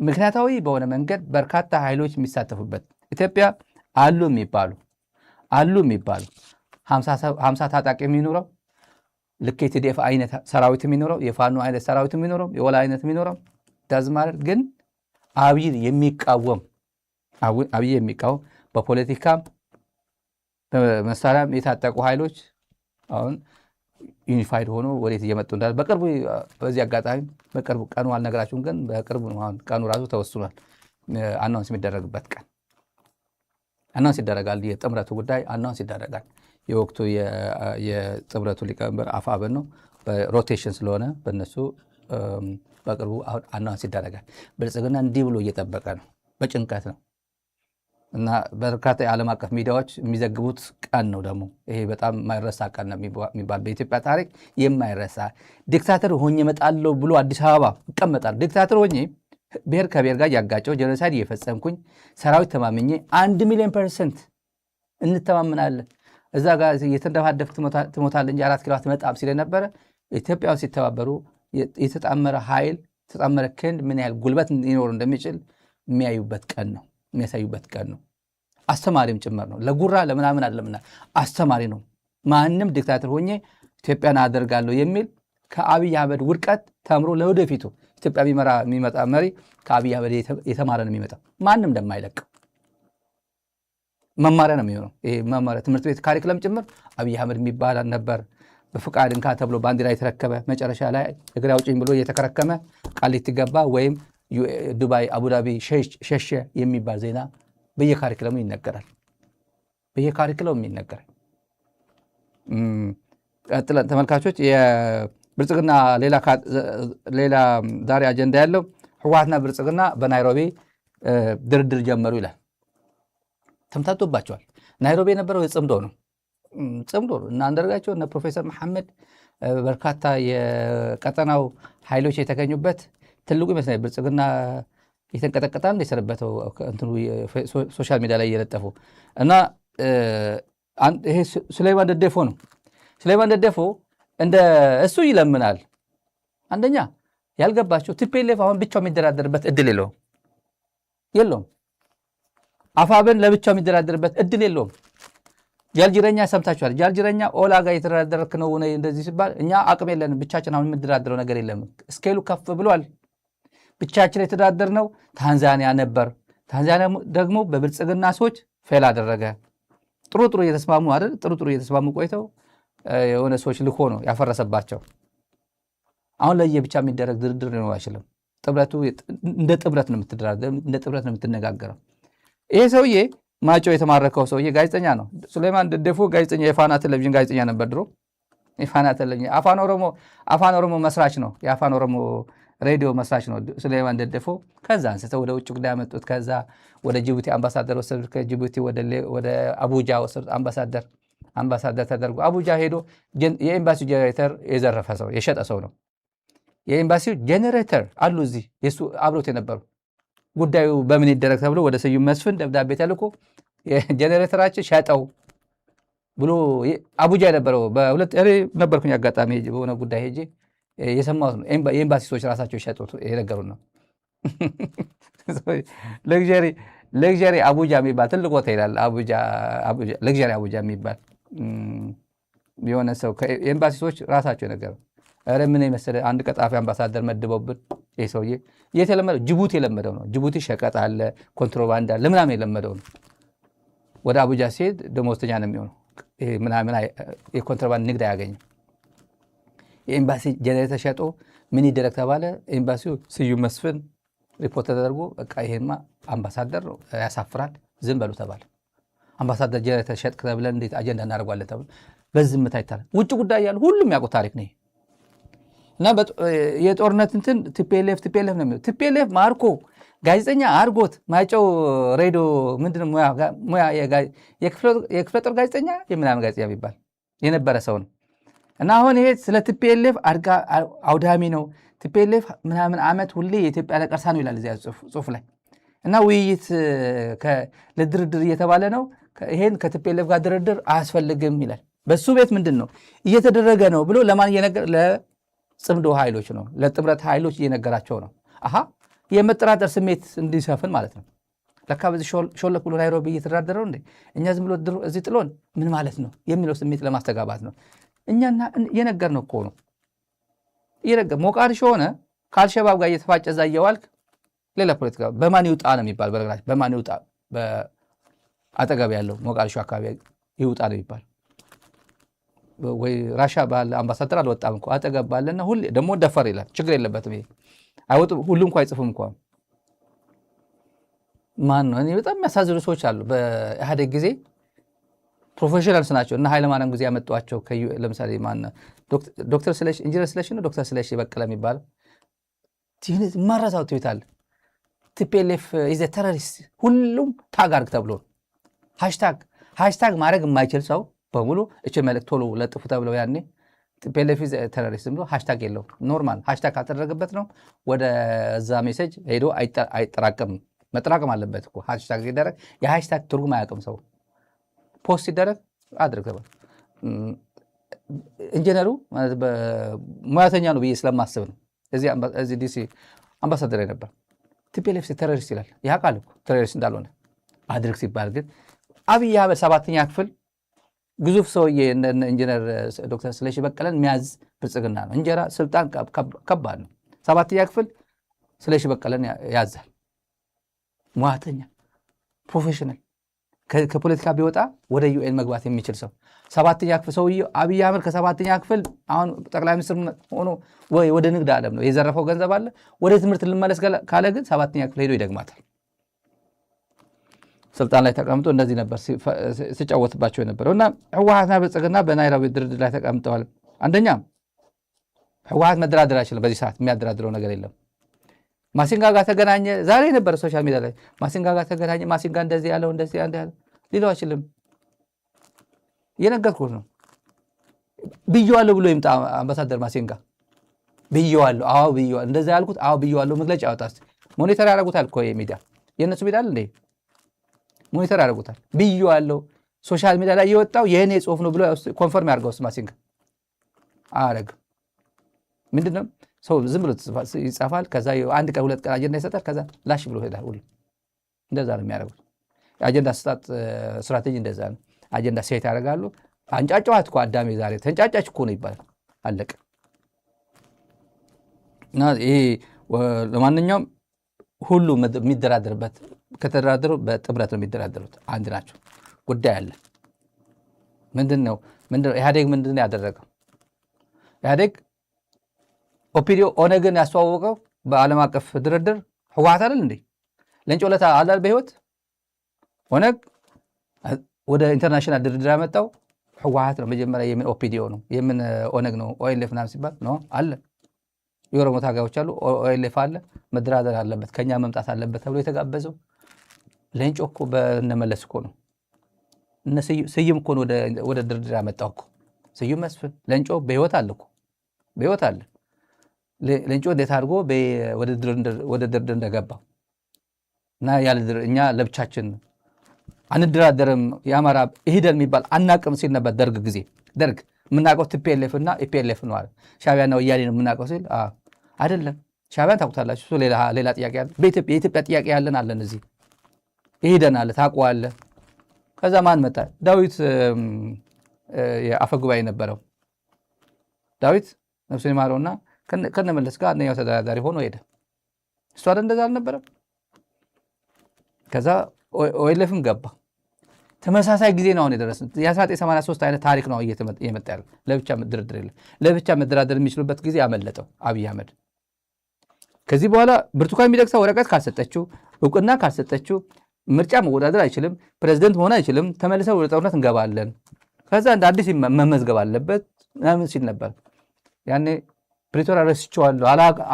ምክንያታዊ በሆነ መንገድ በርካታ ኃይሎች የሚሳተፉበት ኢትዮጵያ አሉ የሚባሉ 50 ታጣቂ የሚኖረው ልክ የቲዲኤፍ አይነት ሰራዊት የሚኖረው የፋኖ አይነት ሰራዊት የሚኖረው የወላ አይነት የሚኖረው ዳዝማር ግን አብይ የሚቃወም በፖለቲካ በመሳሪያም የታጠቁ ኃይሎች አሁን ዩኒፋይድ ሆኖ ወዴት እየመጡ እንዳለ በቅርቡ በዚህ አጋጣሚ በቅርቡ ቀኑ አልነግራችሁም፣ ግን በቅርቡ አሁን ቀኑ ራሱ ተወስኗል። አናውንስ የሚደረግበት ቀን አናውንስ ይደረጋል። የጥምረቱ ጉዳይ አናውንስ ይደረጋል። የወቅቱ የጥምረቱ ሊቀመንበር አፋብን ነው። በሮቴሽን ስለሆነ በእነሱ በቅርቡ አሁን አናውንስ ይደረጋል። ብልጽግና እንዲህ ብሎ እየጠበቀ ነው፣ በጭንቀት ነው እና በርካታ የዓለም አቀፍ ሚዲያዎች የሚዘግቡት ቀን ነው። ደግሞ ይሄ በጣም የማይረሳ ቀን ነው የሚባል በኢትዮጵያ ታሪክ የማይረሳ ዲክታተር ሆኜ እመጣለሁ ብሎ አዲስ አበባ ይቀመጣል። ዲክታተር ሆኜ ብሔር ከብሔር ጋር ያጋጨው ጄኖሳይድ እየፈጸምኩኝ ሰራዊት ተማምኜ 1,000,000% እንተማምናለን እዛ ጋር የተንደፋደፍክ ትሞታለህ እንጂ 4 ኪሎ አትመጣም ሲል ነበረ። ኢትዮጵያው ሲተባበሩ የተጣመረ ኃይል የተጣመረ ክንድ ምን ያህል ጉልበት ሊኖር እንደሚችል የሚያዩበት ቀን ነው፣ የሚያሳዩበት ቀን ነው። አስተማሪም ጭምር ነው። ለጉራ ለምናምን አይደለምና አስተማሪ ነው። ማንም ዲክታተር ሆኜ ኢትዮጵያን አደርጋለሁ የሚል ከአብይ አህመድ ውድቀት ተምሮ ለወደፊቱ ኢትዮጵያ የሚመጣ መሪ ከአብይ አህመድ የተማረ ነው የሚመጣው። ማንም እንደማይለቅ መማሪያ ነው የሚሆነው። ይሄ መማሪያ ትምህርት ቤት ካሪክለም ጭምር አብይ አህመድ የሚባል ነበር። በፍቃድ እንካ ተብሎ ባንዲራ የተረከበ መጨረሻ ላይ እግሬ አውጪኝ ብሎ እየተከረከመ ቃሊቲ ገባ ወይም ዱባይ አቡዳቢ ሸሸ የሚባል ዜና በየካሪክለሙ ይነገራል። በየካሪክለሙ ይነገራል። ቀጥለን ተመልካቾች የብልጽግና ሌላ ዛሬ አጀንዳ ያለው ህወሓትና ብልጽግና በናይሮቢ ድርድር ጀመሩ ይላል። ተምታቶባቸዋል። ናይሮቢ የነበረው የጽምዶ ነው። እና አንዳርጋቸው እነ ፕሮፌሰር መሐመድ በርካታ የቀጠናው ኃይሎች የተገኙበት ትልቁ ይመስላል። ብልጽግና የተንቀጠቀጣል የሰነበተው እንትኑ ሶሻል ሚዲያ ላይ እየለጠፉ እና ይሄ ሱሌይማን ደደፎ ነው። ሱሌይማን ደደፎ እንደ እሱ ይለምናል። አንደኛ ያልገባቸው ቲፒኤልኤፍ አሁን ብቻው የሚደራደርበት እድል የለውም። አፋብን ለብቻው የሚደራደርበት እድል የለውም። ጃልጅረኛ ሰምታችኋል። ጃልጅረኛ ኦላ ጋር የተደራደርክ ነው እንደዚህ ሲባል እኛ አቅም የለንም፣ ብቻችን አሁን የምንደራደረው ነገር የለም፣ ስኬሉ ከፍ ብሏል። ብቻችን የተደራደርነው ታንዛኒያ ነበር። ታንዛኒያ ደግሞ በብልጽግና ሰዎች ፌል አደረገ። ጥሩ እየተስማሙ አይደል? ጥሩ እየተስማሙ ቆይተው የሆነ ሰዎች ልኮ ነው ያፈረሰባቸው። አሁን ለየብቻ የሚደረግ ድርድር ሊኖር አይችልም። ጥብረቱ እንደ ጥብረት ነው የምትደራደረው፣ እንደ ጥብረት ነው የምትነጋገረው። ይሄ ሰውዬ ማጮ የተማረከው ሰውዬ ጋዜጠኛ ነው። ሱሌይማን ደደፎ ጋዜጠኛ፣ የፋና ቴሌቪዥን ጋዜጠኛ ነበር ድሮ። የፋና ቴሌቪዥን አፋን ኦሮሞ መስራች ነው። የአፋን ኦሮሞ ሬዲዮ መስራች ነው ሱሌይማን ደደፎ። ከዛ አንስተው ወደ ውጭ ጉዳይ ያመጡት። ከዛ ወደ ጅቡቲ አምባሳደር ወሰዱት። ከጅቡቲ ወደ አቡጃ ወሰዱት። አምባሳደር ተደርጎ አቡጃ ሄዶ የኤምባሲው ጄኔሬተር የዘረፈ ሰው የሸጠ ሰው ነው። የኤምባሲው ጄኔሬተር አሉ እዚህ የሱ አብሮት የነበሩ ጉዳዩ በምን ይደረግ ተብሎ ወደ ስዩም መስፍን ደብዳቤ ተልኮ ጄኔሬተራችን ሸጠው ብሎ አቡጃ የነበረው በሁለት ነበርኩኝ አጋጣሚ በሆነ ጉዳይ ሄጄ የሰማሁት ነው። የኤምባሲ ሰዎች ራሳቸው የሸጡት የነገሩን ነው። ሌክዠሪ አቡጃ የሚባል ትልቅ ሆቴል አለ። ሌክዠሪ አቡጃ የሚባል የሆነ ሰው የኤምባሲ ሰዎች ራሳቸው የነገሩ። ኧረ ምን የመሰለ አንድ ቀጣፊ አምባሳደር መድበውብን። ይህ ሰውዬ የተለመደው ጅቡቲ የለመደው ነው። ጅቡቲ ሸቀጥ አለ፣ ኮንትሮባንድ አለ፣ ምናምን የለመደው ነው። ወደ አቡጃ ሲሄድ ደሞዝተኛ ነው የሚሆነው። ምናምን የኮንትሮባንድ ንግድ አያገኝም። የኤምባሲ ጄኔሬተር ሸጦ ምን ይደረግ ተባለ። ኤምባሲው ስዩም መስፍን ሪፖርት ተደርጎ በቃ ይሄማ አምባሳደር ነው ያሳፍራል፣ ዝም በሉ ተባለ። አምባሳደር ጄኔሬተር ሸጥክ ተብለን እንዴት አጀንዳ እናደርጓለን ተብሎ በዝምታ ይታል። ውጭ ጉዳይ ያለ ሁሉም ያውቁት ታሪክ ነው። እና የጦርነት እንትን ቲፒኤልኤፍ ነው የሚለው። ቲፒኤልኤፍ ማርኮ ጋዜጠኛ አርጎት ማይጨው ሬዲዮ ምንድነው ሙያ የክፍለ ጦር ጋዜጠኛ የምናምን ጋዜጠኛ የሚባል የነበረ ሰው ነው። እና አሁን ይሄ ስለ ቲፒኤልኤፍ አውዳሚ ነው ቲፒኤልኤፍ ምናምን ዓመት ሁሌ የኢትዮጵያ ነቀርሳ ነው ይላል እዚያ ጽሁፍ ላይ። እና ውይይት ለድርድር እየተባለ ነው። ይሄን ከቲፒኤልኤፍ ጋር ድርድር አያስፈልግም ይላል። በሱ ቤት ምንድን ነው እየተደረገ ነው ብሎ ለማን እየነገር ለጽምዶ ኃይሎች ነው፣ ለጥምረት ኃይሎች እየነገራቸው ነው። አሃ የመጠራጠር ስሜት እንዲሰፍን ማለት ነው። ለካ በዚህ ሾለክ ብሎ ናይሮቢ እየተደራደረው እንዴ እኛ ዝም ብሎ እዚህ ጥሎን ምን ማለት ነው የሚለው ስሜት ለማስተጋባት ነው። እኛና የነገር ነው እኮ ነው የነገር ሞቃዲሾ ሆነ ከአልሸባብ ጋር እየተፋጨ እዛ እየዋልክ ሌላ ፖለቲካ በማን ይውጣ ነው የሚባል። በነገራችን በማን ይውጣ በአጠገብ ያለው ሞቃዲሾ አካባቢ ይውጣ ነው የሚባል። ወይ ራሻ ባለ አምባሳደር አልወጣም እኮ አጠገብ ባለና ሁሌ ደግሞ ደፈር ይላል። ችግር የለበትም ይሄ አይወጡ ሁሉም እንኳን አይጽፉም እንኳን ማን ነው። እኔ በጣም የሚያሳዝኑ ሰዎች አሉ በኢህአዴግ ጊዜ ፕሮፌሽናልስ ናቸው እና ኃይለማርያም ጊዜ ያመጧቸው ለምሳሌ ማን ዶክተር ስለሽ ኢንጂነር ስለሽ ነው ዶክተር ስለሽ በቀለ የሚባለው ማረሳው ትዊታል ቲፒኤልኤፍ ኢዝ ቴሮሪስት ሁሉም ታግ አድርግ ተብሎ ሃሽታግ ማድረግ የማይችል ሰው በሙሉ እቺ መልእክት ቶሎ ለጥፉ ተብለው ያኔ ቲፒኤልኤፍ ኢዝ ቴሮሪስት ብሎ ሃሽታግ የለው ኖርማል ሃሽታግ ካደረገበት ነው ወደ እዛ ሜሴጅ ሄዶ አይጠራቀም። መጠራቀም አለበት እኮ ሃሽታግ ሲደረግ የሃሽታግ ትርጉም አያውቅም ሰው ፖስት ሲደረግ አድርግ ተባለ። ኢንጂነሩ ማለት በሙያተኛ ነው ብዬ ስለማስብ ነው። እዚህ ዲሲ አምባሳደር ነበር። ቲፒኤልኤፍ ቴሮሪስት ይላል ያውቃል እኮ ቴሮሪስት እንዳልሆነ አድርግ ሲባል ግን አብይ አህመድ 7ኛ ክፍል ግዙፍ ሰውዬ ኢንጂነር ዶክተር ስለሺ በቀለን የሚያዝ ብልጽግና ነው። እንጀራ ስልጣን ከባድ ነው። 7ኛ ክፍል ስለሺ በቀለን ያዛል። ሙያተኛ ፕሮፌሽናል ከፖለቲካ ቢወጣ ወደ ዩኤን መግባት የሚችል ሰው 7ኛ ክፍል ሰውዬው አብይ አህመድ ከ7ኛ ክፍል አሁን ጠቅላይ ሚኒስትር ሆኖ ወይ ወደ ንግድ ዓለም ነው የዘረፈው ገንዘብ አለ ወደ ትምህርት ልመለስ ካለ ግን 7ኛ ክፍል ሄዶ ይደግማታል። ስልጣን ላይ ተቀምጦ እንደዚህ ነበር ሲጫወትባቸው የነበረው እና ህወሓትና ብልጽግና በናይሮቢ ድርድር ላይ ተቀምጠዋል። አንደኛ ህወሓት መደራደር አይችልም። በዚህ ሰዓት የሚያደራድረው ነገር የለም። ማሲንጋ ጋር ተገናኘ። ዛሬ ነበር ሶሻል ሚዲያ ላይ ማሲንጋ ጋር ተገናኘ። ማሲንጋ እንደዚህ ያለው እንደዚህ ያለው ሊለው አይችልም። የነገርኩህ ነው። ብየዋለሁ ብሎ ይምጣ አምባሳደር ማሲንጋ ብየዋለሁ። አዎ ብየዋለሁ እንደዛ ያልኩት አዎ ብየዋለሁ መግለጫ ያወጣስ ሞኒተር ያደርጉታል እኮ የሚዲያ የነሱ ሚዲያ እንዴ ሞኒተር ያደርጉታል። ብየዋለሁ ሶሻል ሚዲያ ላይ የወጣው የኔ ጽሁፍ ነው ብሎ ኮንፈርም ያድርገውስ ማሲንጋ አረግ ምንድነው ሰው ዝም ብሎ ይጻፋል። ከዛ አንድ ቀን ሁለት ቀን አጀንዳ ይሰጣል። ከዛ ላሽ ብሎ ሄዳል። ሁሉ እንደዛ ነው የሚያደርጉት። የአጀንዳ አሰጣጥ ስትራቴጂ እንደዛ ነው። አጀንዳ ሴት ያደርጋሉ። አንጫጫዋት እኮ አዳሜ ዛሬ ተንጫጫች እኮ ነው ይባላል። አለቀ። እና ይሄ ለማንኛውም ሁሉ የሚደራደርበት ከተደራደሩ በጥምረት ነው የሚደራደሩት። አንድ ናቸው። ጉዳይ አለ። ምንድነው ኢህአዴግ ምንድነው ያደረገው? ኢህአዴግ ኦፒዲዮ ኦነግን ያስተዋወቀው በዓለም አቀፍ ድርድር ህወሓት አይደል እንዴ? ለንጮ ለታ አላል በህይወት ኦነግ ወደ ኢንተርናሽናል ድርድር ያመጣው ህወሓት ነው። መጀመሪያ የምን ኦፒዲዮ ነው የምን ኦነግ ነው ኦኤልኤፍ ምናምን ሲባል ነው አለ። የኦሮሞ ታጋዮች አሉ፣ ኦኤልኤፍ አለ። መደራደር አለበት ከኛ መምጣት አለበት ተብሎ የተጋበዘው ለንጮ እኮ በእነመለስ እኮ ነው። እነ ስዩም እኮ ወደ ድርድር ያመጣው እኮ ስዩም መስፍን ለንጮ በህይወት አለ እኮ በህይወት አለ። ለንጮ እንዴት አድርጎ ወደ ድርድር እንደገባ እና እኛ ለብቻችን አንደራደርም የአማራ ኢህደን የሚባል አናቅም ሲል ነበር ደርግ ጊዜ። ደርግ የምናውቀው ቲፒኤልኤፍ እና ኢፒኤልኤፍ ነው አለ። ሻዕቢያና ወያኔ ነው የምናውቀው ሲል አይደለም ሻዕቢያን ታውቁታላችሁ፣ እሱ ሌላ ጥያቄ አለ። የኢትዮጵያ ጥያቄ ያለን አለን እዚህ ኢህደን አለ ታውቀዋለህ። ከዛ ማን መጣ? ዳዊት የአፈ ጉባኤ ነበረው ዳዊት ነፍሱን ይማረውና ከነመለስ ጋር አንደኛው ተደራዳሪ ሆኖ ሄደ። እሱ አይደል እንደዛ አልነበረም? ከዛ ኦኤልኤፍም ገባ። ተመሳሳይ ጊዜ ነው አሁን የደረስን። የ1983 አይነት ታሪክ ነው እየመጣ ያለው። ለብቻ ድርድር የለም። ለብቻ መደራደር የሚችሉበት ጊዜ አመለጠው አብይ አህመድ። ከዚህ በኋላ ብርቱካን ሚደቅሳ ወረቀት ካልሰጠችው እውቅና ካልሰጠችው ምርጫ መወዳደር አይችልም፣ ፕሬዝደንት መሆን አይችልም፣ ተመልሰን ወደ ጦርነት እንገባለን፣ ከዛ እንደ አዲስ መመዝገብ አለበት ምናምን ሲል ነበር። ያኔ ፕሪቶሪያ ረስቼዋለሁ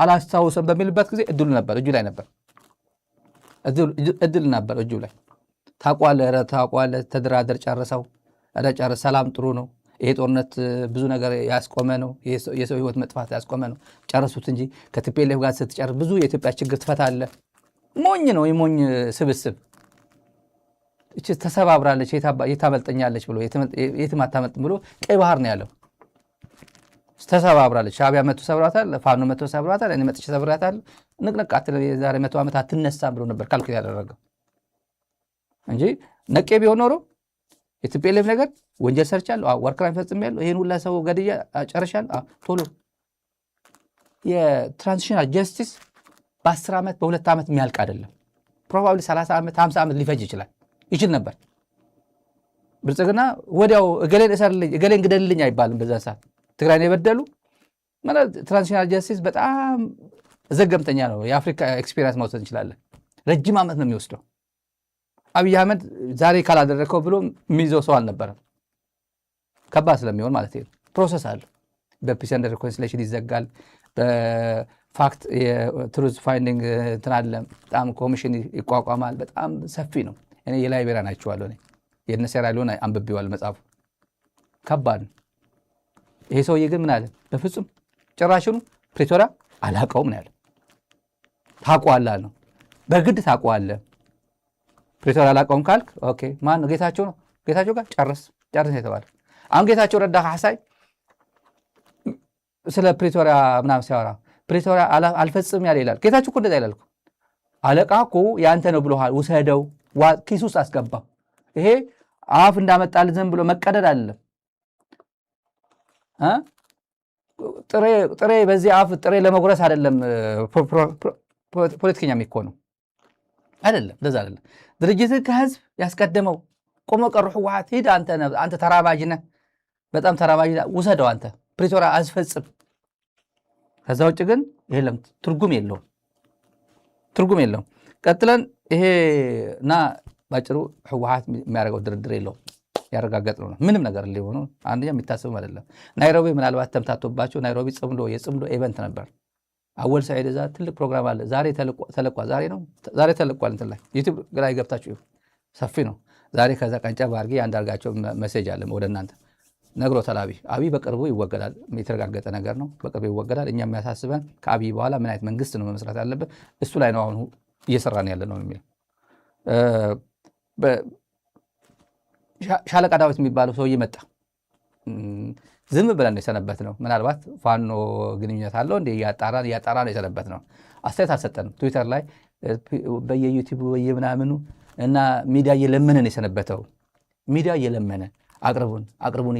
አላስታውሰም በሚልበት ጊዜ እድሉ ነበር እጁ ላይ ነበር እድል ነበር እጁ ላይ። ታቋለ ተደራደር ጨርሰው ጨርስ ሰላም ጥሩ ነው። ይሄ ጦርነት ብዙ ነገር ያስቆመ ነው። የሰው ህይወት መጥፋት ያስቆመ ነው። ጨርሱት እንጂ ከቲፒኤልኤፍ ጋር ስትጨርስ ብዙ የኢትዮጵያ ችግር ትፈታለህ። ሞኝ ነው የሞኝ ስብስብ። እቺ ተሰባብራለች የታመልጠኛለች ብሎ የትም አታመልጥም ብሎ ቀይ ባህር ነው ያለው። ተሰባብራለች። ሻዕቢያ መቶ ሰብሯታል፣ ፋኖ መቶ ሰብሯታል፣ እኔ መጥቼ ሰብራታለሁ። ንቅንቅ የዛሬ 100 ዓመት አትነሳም ብሎ ነበር ካልኩሌት ያደረገው እንጂ ነቄ ቢሆን ኖሮ የቲፒኤልኤፍ ነገር ወንጀል ሰርቻለሁ፣ ዋር ክራይም ፈጽሜያለሁ፣ ይሄን ሁላ ሰው ገድያ ጨርሻለሁ፣ ቶሎ የትራንዚሽናል ጀስቲስ በ10 ዓመት በ2 ዓመት የሚያልቅ አይደለም። ፕሮባብሊ 30 ዓመት 50 ዓመት ሊፈጅ ይችል ነበር። ብልጽግና ወዲያው እገሌን እሰርልኝ እገሌን ግደልልኝ አይባልም። በዛ ሰዓት ትግራይን የበደሉ ማለት ትራንዚሽናል ጀስቲስ በጣም ዘገምተኛ ነው። የአፍሪካ ኤክስፒሪየንስ መውሰድ እንችላለን። ረጅም ዓመት ነው የሚወስደው። አብይ አህመድ ዛሬ ካላደረከው ብሎ የሚይዘው ሰው አልነበረም። ከባድ ስለሚሆን ማለት ነው። ፕሮሰስ አለው። በፒስ ኤንድ ሪኮንሲሌሽን ይዘጋል። በፋክት የትሩዝ ፋይንዲንግ እንትን አለ። በጣም ኮሚሽን ይቋቋማል። በጣም ሰፊ ነው። እኔ የላይቤሪያ ናቸዋለሁ። የእነ ሴራሊዮን አንብቤዋል መጽሐፉ። ከባድ ነው። ይሄ ሰውዬ ግን ምን አለ? በፍጹም ጭራሽኑ ፕሪቶሪያ አላውቀውም ነው ያለ። ታውቀዋለህ ነው፣ በግድ ታውቀዋለህ። ፕሪቶሪያ አላውቀውም ካልክ ኦኬ፣ ማን ነው? ጌታቸው ነው። ጌታቸው ጋር ጨርስ የተባለ አሁን ጌታቸው ረዳ ካሳይ ስለ ፕሪቶሪያ ምናምን ሲያወራ ፕሪቶሪያ አልፈጽም ያለ ይላል። ጌታቸው እኮ እንደዛ ይላል እኮ። አለቃ እኮ ያንተ ነው ብሎሃል፣ ውሰደው፣ ኪስ ውስጥ አስገባ። ይሄ አፍ እንዳመጣል ዝም ብሎ መቀደድ አይደለም። ጥሬ በዚህ አፍ ጥሬ ለመጉረስ አይደለም ፖለቲከኛ የሚኮነው አይደለም። እንደዛ አይደለም። ድርጅትህ ከህዝብ ያስቀደመው ቆሞ ቀሩ ህወሓት ሂድ፣ አንተ ተራማጅ ነህ፣ በጣም ተራማጅ ነህ፣ ውሰደው፣ አንተ ፕሪቶሪያ አስፈጽም። ከዛ ውጭ ግን የለም፣ ትርጉም የለውም። ቀጥለን ይሄ እና ባጭሩ ህወሓት የሚያደርገው ድርድር የለውም። ያረጋገጥ ነው ምንም ነገር ሊሆኑ አንደኛ የሚታሰብም አይደለም። ናይሮቢ ምናልባት ተምታቶባቸው ናይሮቢ የጽምዶ ኢቨንት ነበር። አወል ሰዒድ እዛ ትልቅ ፕሮግራም አለ። ዛሬ ተለቋል። ዛሬ ተለቋል። እንትን ላይ ዩቲዩብ ላይ ገብታችሁ ሰፊ ነው። ዛሬ ከዛ ቀንጨ ባርጌ አንዳርጋቸው መሴጅ አለ ወደ እናንተ ነግሮታል። አብይ በቅርቡ ይወገዳል። የተረጋገጠ ነገር ነው። በቅርቡ ይወገዳል። እኛ የሚያሳስበን ከአብይ በኋላ ምን አይነት መንግስት ነው መመስረት ያለበት፣ እሱ ላይ ነው አሁን እየሰራን ያለ ነው የሚለው ሻለቃ ዳዊት የሚባለው ሰውዬ መጣ። ዝም ብለን የሰነበት ነው። ምናልባት ፋኖ ግንኙነት አለው እንደ እያጣራ ነው የሰነበት ነው። አስተያየት አልሰጠንም። ትዊተር ላይ በየዩቲዩብ በየምናምኑ እና ሚዲያ እየለመነን የሰነበተው ሚዲያ እየለመነ አቅርቡን